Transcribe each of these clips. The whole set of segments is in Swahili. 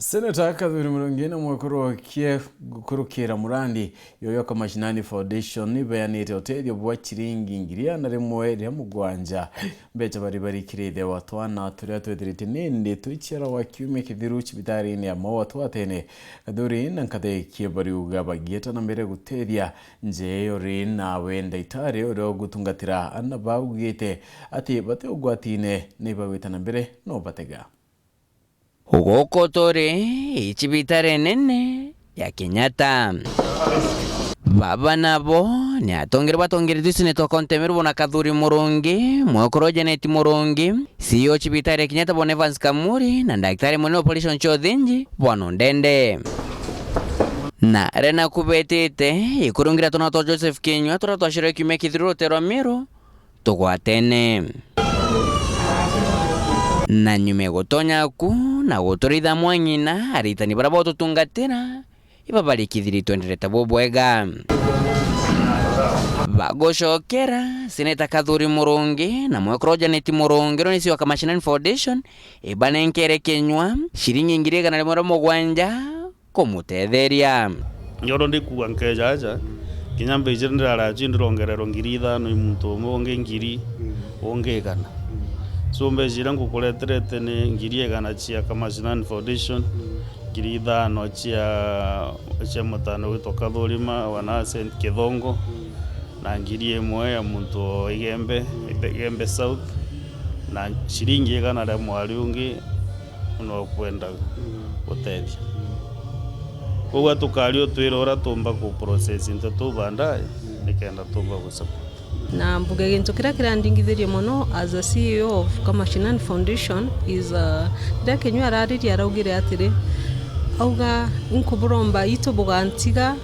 Senator KATHURI murongine mwekuru kie kurukira murandi yoyoka mashinani foundation nibeyanite Ûtethio bwa CIRINGI ngiri na rimwe rya mugwanja mbecha bari kiride watwana turia twethirite nindi tuichera wa kiume kithiru cibitari ni MAUA twatene KATHURI na nkatheikie ARIUGA bagieta na mbere gutethia njeyo ri nawe NDAITARI uria gutungatira ana baugite ati bate ugwatine ni bagweta na mbere no batega Ugoko tore ichibitare nene ya Kenyatta baba nabo ni atongere batongere disine to kontemeru bona KATHURI murungi mwokoro Janet murungi CEO chibitare Kenyatta bona Evans Kamuri na daktari mwenye polisi Chodhinji bwana Ndende na rena kubetete ikurungira tonato Joseph Kinyua tora twashire kimekithiro teromiro tugwatene na nyume gotonya ku na gotoritha mwanyina aritani bara botutungatira ibabali kithiri twendereta BWEGA bagoshokera Senator KATHURI murungi na mwekro Janet murungi ro nisi wa Mashinani Foundation ibanenkere Kenywa shiringi ngiri kana rimwe mugwanja kumutetheria nyoro ndikuwa nkejaja kinyambe jendera jindirongerero ngiri ithano imuntu umwe ngiri ongegana so mbejira ngukureterete ni ngiri egana chia Mashinani Foundation ngiri ithano chia mutano witwa KATHURI wana St Kithongo na ngiri emwe ya muntu Igembe South na shiringi egana ria mwariungi no kwenda gutethia koguo tukario twirora tumba ku process into tubanda nikenda tumba gusapo na mbuge gintu kira kirandingithirie muno as a CEO of Mashinani Foundation is Kenyua arariria araugire atiri auga inkuburomba ito bugantiga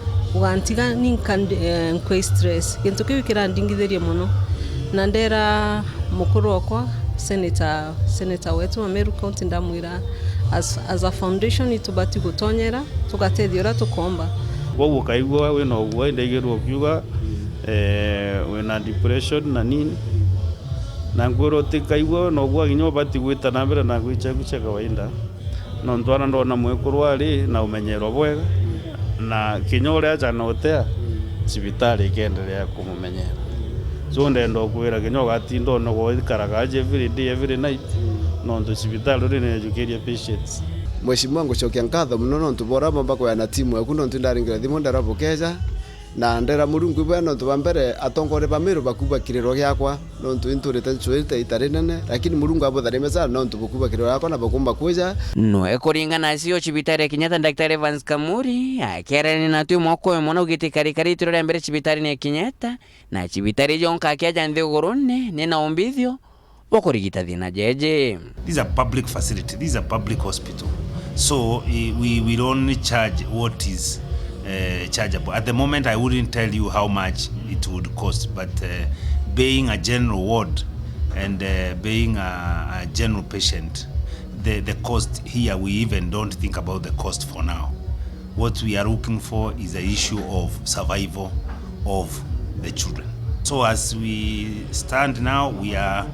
nkwe stress gintu kiu kirandingithirie muno na ndera mukuru okwa senator wetu wa Meru County ndamwira as a foundation itubati gutonyera tugatethia tukomba wogu kaigwa we no gwa ndegirwo kiuga wena depression na nini na ngoro tikaigwa no gwa ginyo bati gwita na mbere na gwicha kawaida no ntwana ndona mwekuru ari na umenyero bwega na kinyore acha notea cibitari kendelea kumumenyera so ndendo kwira kinyo gatindo no goikaragaje every day every night no ndo cibitari ri ne educaria patients Mheshimiwa ngucokia nkatho muno no ntubora mamba kwa na timu yaku no ntindaringira thimu ndarabukeja na ndera murungu bwe no tubambere atongore bamiru bakuba kiriro gyakwa no nturite nsuite itari nene lakini murungu abothare mesa no ntubukuba kiriro yakwa na bakumba kuja no ekoringana cio chibitari Kenyatta daktari Evans Kamuri akerani na tu moko mona ugiti kari tiro mbere chibitari ne Kenyatta na chibitari jonka akyaja nthigurune ne na Umbithio bokurigita thina jeje. These are public facility, these are public hospital, so we will only charge what is chargeable. At the moment I wouldn't tell you how much it would cost, but being a general ward and being a general patient, the cost here, we even don't think about the cost for now. What we are looking for is the issue of survival of the children. So as we stand now, we are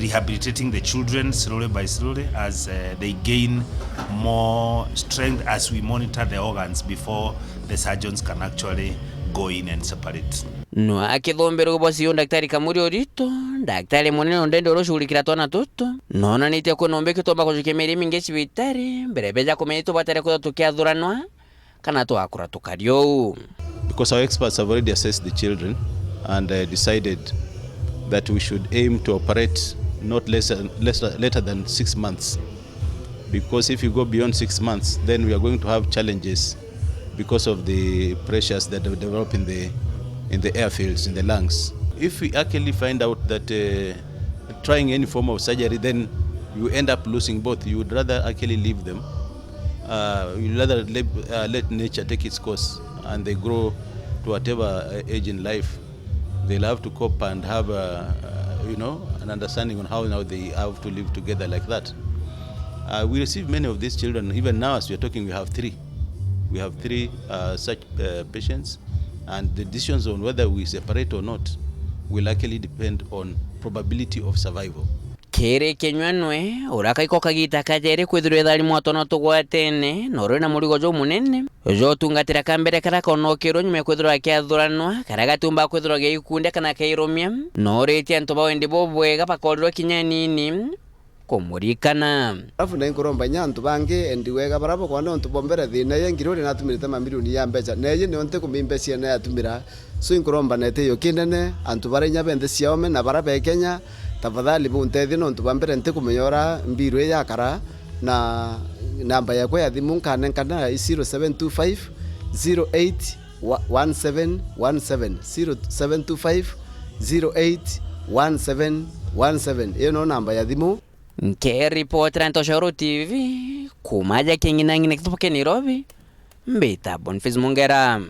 rehabilitating the children slowly by slowly as they gain more strength, as we monitor the organs before the surgeons can actually go in and separate. No akithombero bosi daktari Kamuri orito daktari monene Ndende oroshulikira twana toto nona nite ko nombe kitomba kujikemeri minge cibitari berebeja komenito batare ko tukiathuranwa kana to akura tukario because our experts have already assessed the children and decided that we should aim to operate not later than 6 months, because if you go beyond 6 months then we are going to have challenges because of the pressures that develop in the airfields, in the lungs. If we actually find out that trying any form of surgery, then you end up losing both. You would rather actually leave them. You would rather let nature take its course and they grow to whatever age in life. They'll have to cope and have an understanding on how now they have to live together like that. We receive many of these children. Even now as we are talking, we have three. We have three such patients, and the decisions on whether we separate or not will actually depend on probability of survival. kere kenywanwe urakaiko kagita kajere kwithirwe thari mwatono tugwatene noro na murigo jo munene jo tungatira kambere kara konokero nyume kwithirwa kiathuranwa kara gatumba kwithirwa geikunde kana kairomia norete antu bawende bobwega bakorirwa kinyanini kumurikana alafu na inkoromba nyantu bange ndiwega barabo kwa nontu bombere thina yengirore natumirite mamilioni ya mbeca neye ne onte kumimbecia na yatumira so inkoromba nete yo kinene antu barenya bende ciome na barabe Kenya tafadhali buntethi nontu bambere nte kumeyora mbiru yakara na namba yakwa ya thimu kana 0725 08 1717 0725 08 1717 iyo no namba ya thimu. Nke reporter Ntoshauro TV kumaja kingina ngine kutoka Nairobi mbita Boniface Mongera.